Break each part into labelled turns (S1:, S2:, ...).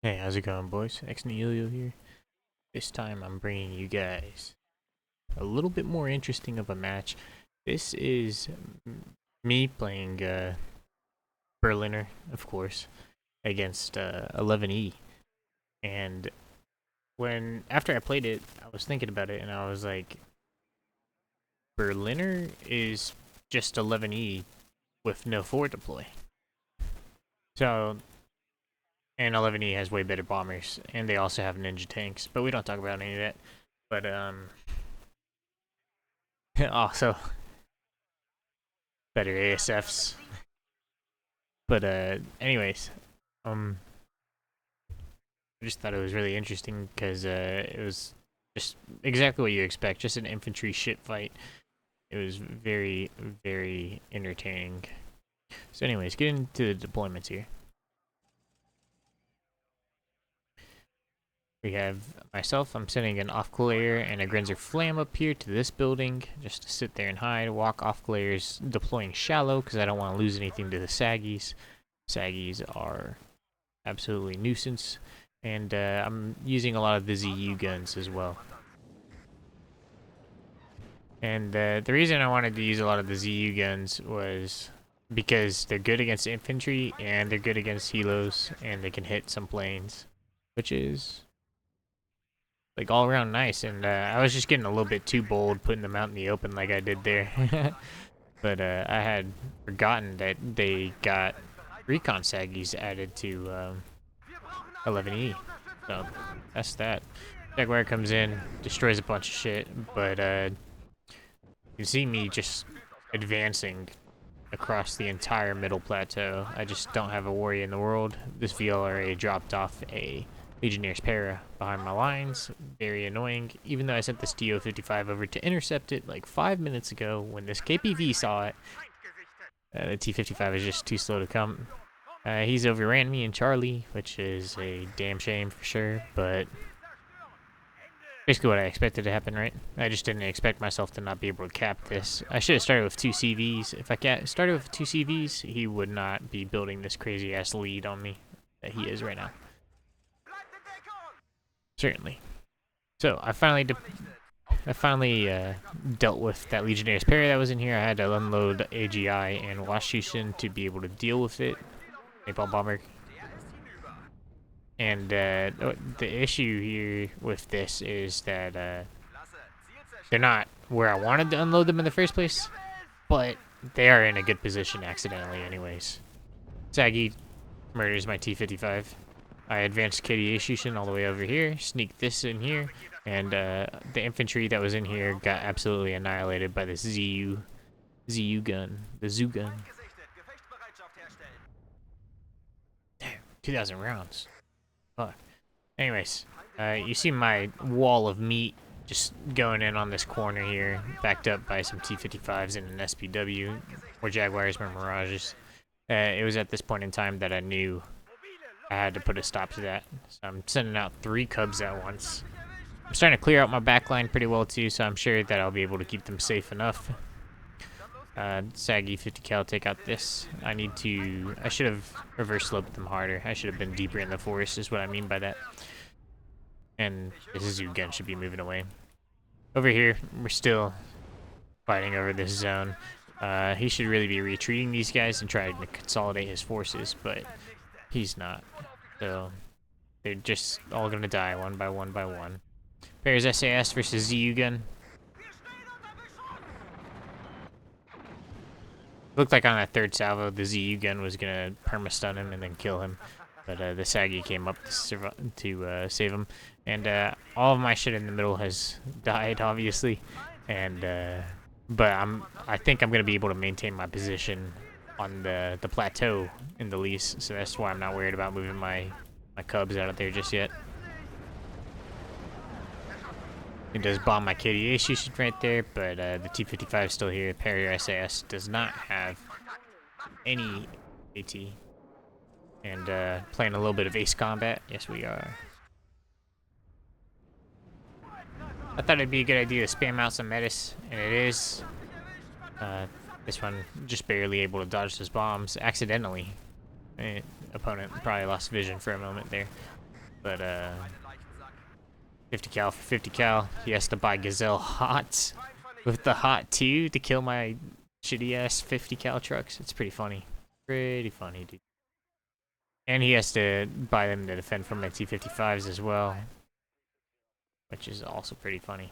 S1: Hey, how's it going, boys? Ex Neilio here. This time I'm bringing you guys a little bit more interesting of a match. This is me playing Berliner, of course, against 11E. And after I played it, I was thinking about it and I was like, Berliner is just 11E with no forward deploy. So, and 11E has way better bombers, and they also have ninja tanks, but we don't talk about any of that. But, also better ASFs. But anyways, um, I just thought it was really interesting because it was just exactly what you expect, just an infantry shit fight. It was very, very entertaining. So, anyways, get into the deployments here. We have myself. I'm sending an off-glayer and a Grenzer Flam up here to this building just to sit there and hide. Walk off-glayers deploying shallow because I don't want to lose anything to the Saggies. Saggies are absolutely nuisance. And I'm using a lot of the ZU guns as well. And the reason I wanted to use a lot of the ZU guns was because they're good against infantry and they're good against helos and they can hit some planes, which is like all around nice. And I was just getting a little bit too bold putting them out in the open like I did there. But I had forgotten that they got recon saggies added to 11E. So that's that. Jaguar comes in, destroys a bunch of shit, but you can see me just advancing across the entire middle plateau. I just don't have a worry in the world. This VLRA dropped off a Legionnaire's Para behind my lines. Very annoying. Even though I sent this TO-55 over to intercept it like 5 minutes ago when this KPV saw it. The T-55 is just too slow to come. He's overran me and Charlie, which is a damn shame for sure, but basically what I expected to happen, right? I just didn't expect myself to not be able to cap this. I should have started with 2 CVs. If I started with 2 CVs, he would not be building this crazy-ass lead on me that he is right now. Certainly. So, I finally dealt with that Legionnaire's Parry that was in here. I had to unload AGI and Washington to be able to deal with it. Napalm Bomber. And the issue here with this is that they're not where I wanted to unload them in the first place, but they are in a good position accidentally anyways. Saggy murders my T-55. I advanced Kitty Shushin all the way over here, sneaked this in here, and the infantry that was in here got absolutely annihilated by this ZU gun, the ZU gun. Damn, 2,000 rounds. Fuck. Anyways, you see my wall of meat just going in on this corner here, backed up by some T-55s and an SPW, or Jaguars or Mirages. It was at this point in time that I knew I had to put a stop to that. So I'm sending out 3 Cubs at once. I'm starting to clear out my backline pretty well too, so I'm sure that I'll be able to keep them safe enough. Saggy 50 cal, take out this. I should have reverse sloped them harder. I should have been deeper in the forest is what I mean by that. And this ZU gun should be moving away. Over here, we're still fighting over this zone. He should really be retreating these guys and trying to consolidate his forces, but he's not. So they're just all gonna die one by one by one. Pairs SAS versus ZU gun. Looked like on that third salvo, the ZU gun was gonna perma-stun him and then kill him, but the Saggy came up to save him. And all of my shit in the middle has died, obviously, and but I think I'm gonna be able to maintain my position on the plateau in the lease, so that's why I'm not worried about moving my Cubs out of there just yet. It does bomb my KDA station right there, but the T-55 is still here. Perrier SAS does not have any AT. And playing a little bit of ace combat. Yes, we are. I thought it'd be a good idea to spam out some metis, and it is. This one just barely able to dodge those bombs accidentally. Opponent probably lost vision for a moment there. But 50 cal for 50 cal. He has to buy Gazelle hot with the hot 2 to kill my shitty ass 50 cal trucks. It's pretty funny. Pretty funny, dude. And he has to buy them to defend from my T-55s as well, which is also pretty funny.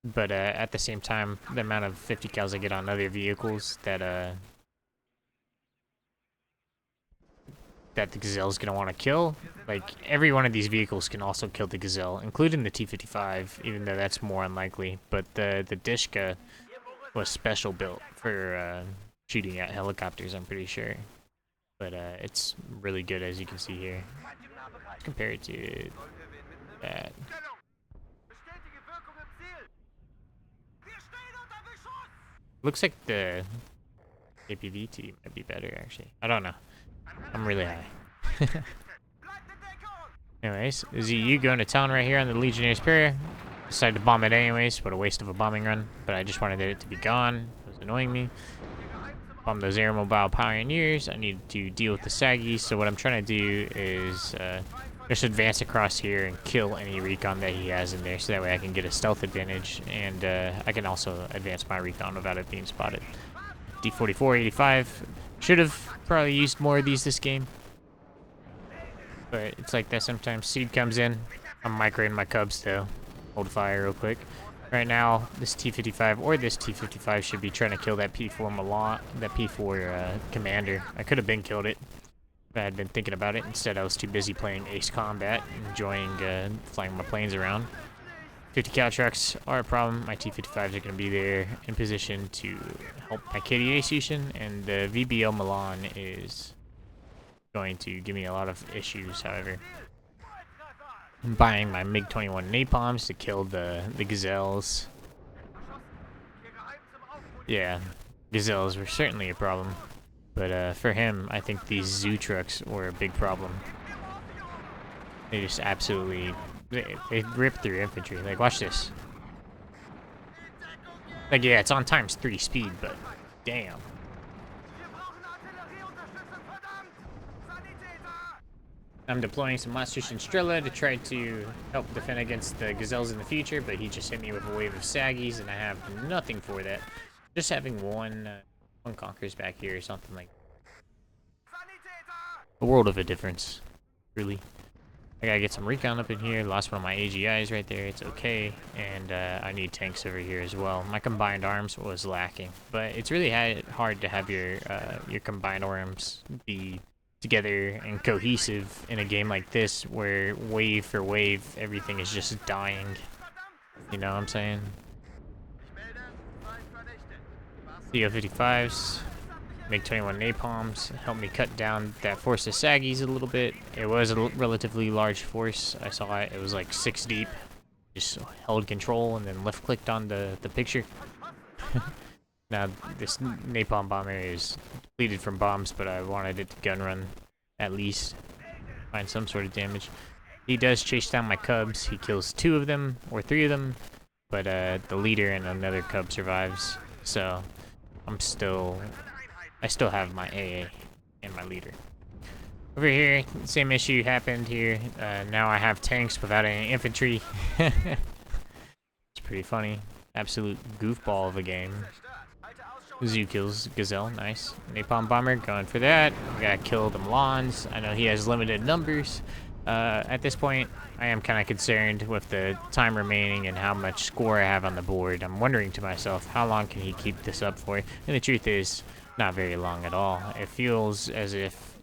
S1: But at the same time, the amount of 50 cals I get on other vehicles that the Gazelle's gonna want to kill, like every one of these vehicles can also kill the Gazelle, including the T-55, even though that's more unlikely. But the Dishka was special built for shooting at helicopters, I'm pretty sure. But it's really good, as you can see here. Compared to that. Looks like the APVT might be better, actually. I don't know. I'm really high. Anyways, ZU going to town right here on the Legionnaire's Prayer. Decided to bomb it anyways. What a waste of a bombing run. But I just wanted it to be gone. It was annoying me. Bomb those airmobile pioneers. I need to deal with the saggies. So what I'm trying to do is just advance across here and kill any recon that he has in there. So that way I can get a stealth advantage. And I can also advance my recon without it being spotted. D44, 85. Should have probably used more of these this game. But it's like that sometimes. Seed comes in. I'm microing my cubs though. Hold fire real quick. Right now, this T-55 or this T-55 should be trying to kill that P4 Milan, that P4 commander. I could have been killed it if I had been thinking about it. Instead, I was too busy playing Ace Combat, enjoying flying my planes around. 50 cal trucks are a problem. My T-55s are going to be there in position to help my KDA station, and the VBL Milan is going to give me a lot of issues, however. I'm buying my MiG-21 napalms to kill the Gazelles. Yeah, Gazelles were certainly a problem. But for him, I think these zoo trucks were a big problem. They just absolutely... They rip through infantry. Like, watch this. Like, yeah, it's on ×3 speed, but damn. I'm deploying some Monsters and Strela to try to help defend against the Gazelles in the future, but he just hit me with a wave of Saggies, and I have nothing for that. Just having one Conquerors back here or something like that. A world of a difference, really. I gotta get some recon up in here. Lost one of my AGIs right there. It's okay. And I need tanks over here as well. My combined arms was lacking, but it's really hard to have your combined arms be together and cohesive in a game like this, where wave for wave everything is just dying. You know what I'm saying? CO-55s. MiG-21 napalms helped me cut down that force of Saggies a little bit. It was a relatively large force. I saw it. It was like 6 deep. Just held control and then left-clicked on the picture. Now, this napalm bomber is depleted from bombs, but I wanted it to gun run at least. Find some sort of damage. He does chase down my cubs. He kills 2 of them, or 3 of them. But the leader and another cub survives. So, I still have my AA and my leader. Over here, same issue happened here. Now I have tanks without any infantry. It's pretty funny. Absolute goofball of a game. Zoo kills Gazelle, nice. Napalm bomber, going for that. We gotta kill the Milans. I know he has limited numbers. At this point, I am kind of concerned with the time remaining and how much score I have on the board. I'm wondering to myself, how long can he keep this up for? And the truth is, not very long at all. It feels as if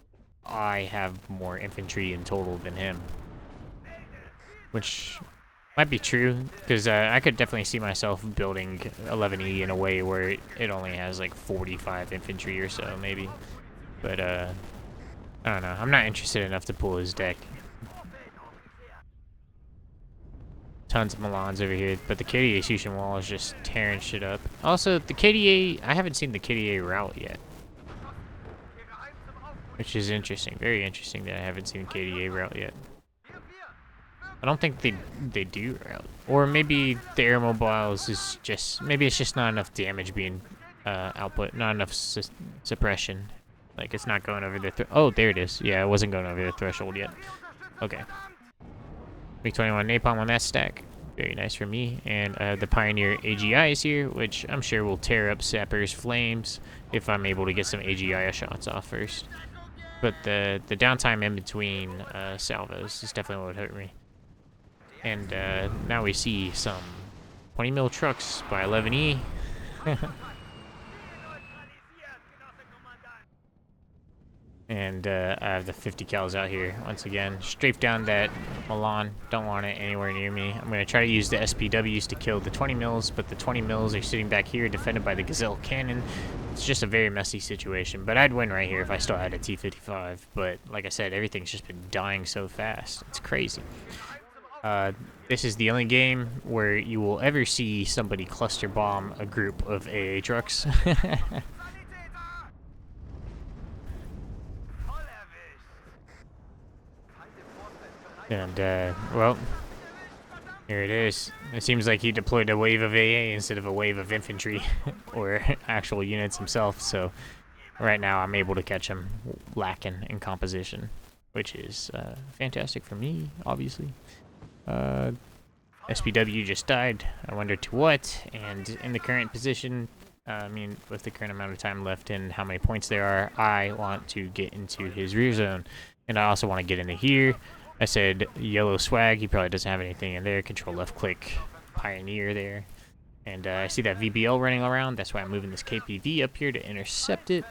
S1: I have more infantry in total than him. Which might be true, because I could definitely see myself building 11E in a way where it only has like 45 infantry or so, maybe. But, I don't know. I'm not interested enough to pull his deck. Tons of Milans over here, but the KDA Sushin wall is just tearing shit up. Also, the KDA, I haven't seen the KDA route yet. Which is interesting. Very interesting that I haven't seen the KDA route yet. I don't think they do route. Or maybe the air mobiles is just, maybe it's just not enough damage being output, not enough suppression. Like, it's not going over the oh, there it is. Yeah, it wasn't going over the threshold yet. Okay. MiG-21 napalm on that stack. Very nice for me. And the Pioneer AGI is here, which I'm sure will tear up Sapper's flames if I'm able to get some AGI shots off first. But the downtime in between salvos is definitely what would hurt me. And now we see some 20 mil trucks by 11E. And I have the 50 cals out here once again. Strafe down that Milan. Don't want it anywhere near me. I'm going to try to use the SPWs to kill the 20 mils, but the 20 mils are sitting back here defended by the Gazelle cannon. It's just a very messy situation, but I'd win right here if I still had a T-55. But like I said, everything's just been dying so fast. It's crazy. This is the only game where you will ever see somebody cluster bomb a group of AA trucks. And, well, here it is. It seems like he deployed a wave of AA instead of a wave of infantry or actual units himself, so right now I'm able to catch him lacking in composition, which is fantastic for me, obviously. SPW just died. I wonder to what, and in the current position, I mean, with the current amount of time left and how many points there are, I want to get into his rear zone, and I also want to get into here. I said yellow swag, he probably doesn't have anything in there. Control left click, Pioneer there. And I see that VBL running around, that's why I'm moving this KPV up here to intercept it.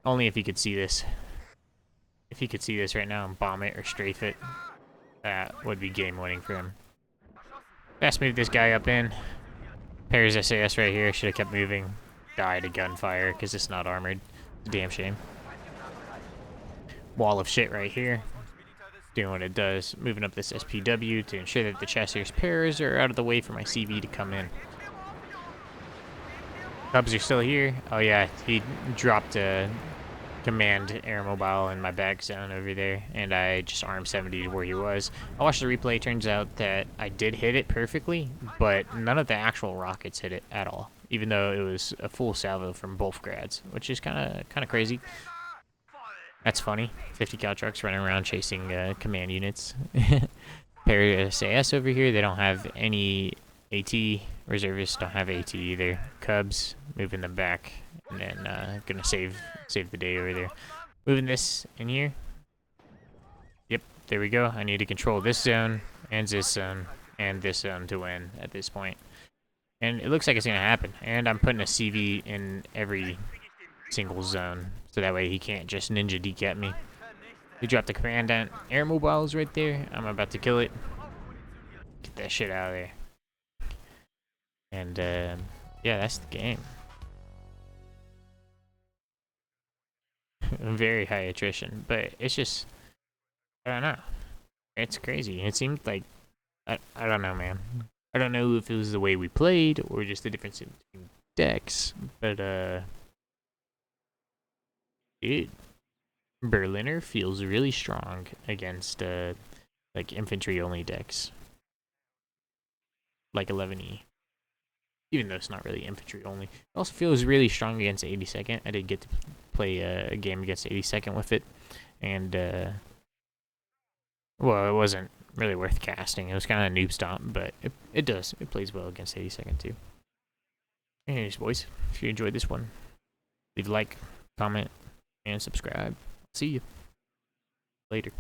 S1: Only if he could see this. If he could see this right now and bomb it or strafe it, that would be game winning for him. Fast move this guy up in. Pairs SAS right here, should have kept moving. Died to gunfire because it's not armored. It's a damn shame. Wall of shit right here. Doing what it does, moving up this SPW to ensure that the chasseurs pairs are out of the way for my CV to come in. Cubs are still here. Oh yeah, he dropped a command air mobile in my back zone over there, and I just armed 70 where he was. I watched the replay. Turns out that I did hit it perfectly, but none of the actual rockets hit it at all, even though it was a full salvo from both grads, which is kind of crazy. That's funny. 50 cal trucks running around chasing command units. Pair SAS over here, they don't have any AT. Reservists don't have AT either. Cubs, moving them back. And then gonna save the day over there. Moving this in here. Yep, there we go. I need to control this zone, and this zone, and this zone to win at this point. And it looks like it's gonna happen. And I'm putting a CV in every single zone, so that way he can't just ninja decap me. He dropped the commandant air mobiles right there. I'm about to kill it. Get that shit out of there. And yeah, that's the game. Very high attrition, but it's just, I don't know. It's crazy. It seemed like, I don't know, man. I don't know if it was the way we played or just the difference in decks, but dude, Berliner feels really strong against like infantry only decks, like 11E. Even though it's not really infantry only, it also feels really strong against 82nd. I did get to play a game against 82nd with it, and well, it wasn't really worth casting. It was kind of a noob stomp, but it plays well against 82nd too. Anyways, boys, if you enjoyed this one, leave a like, comment, and subscribe. See you later.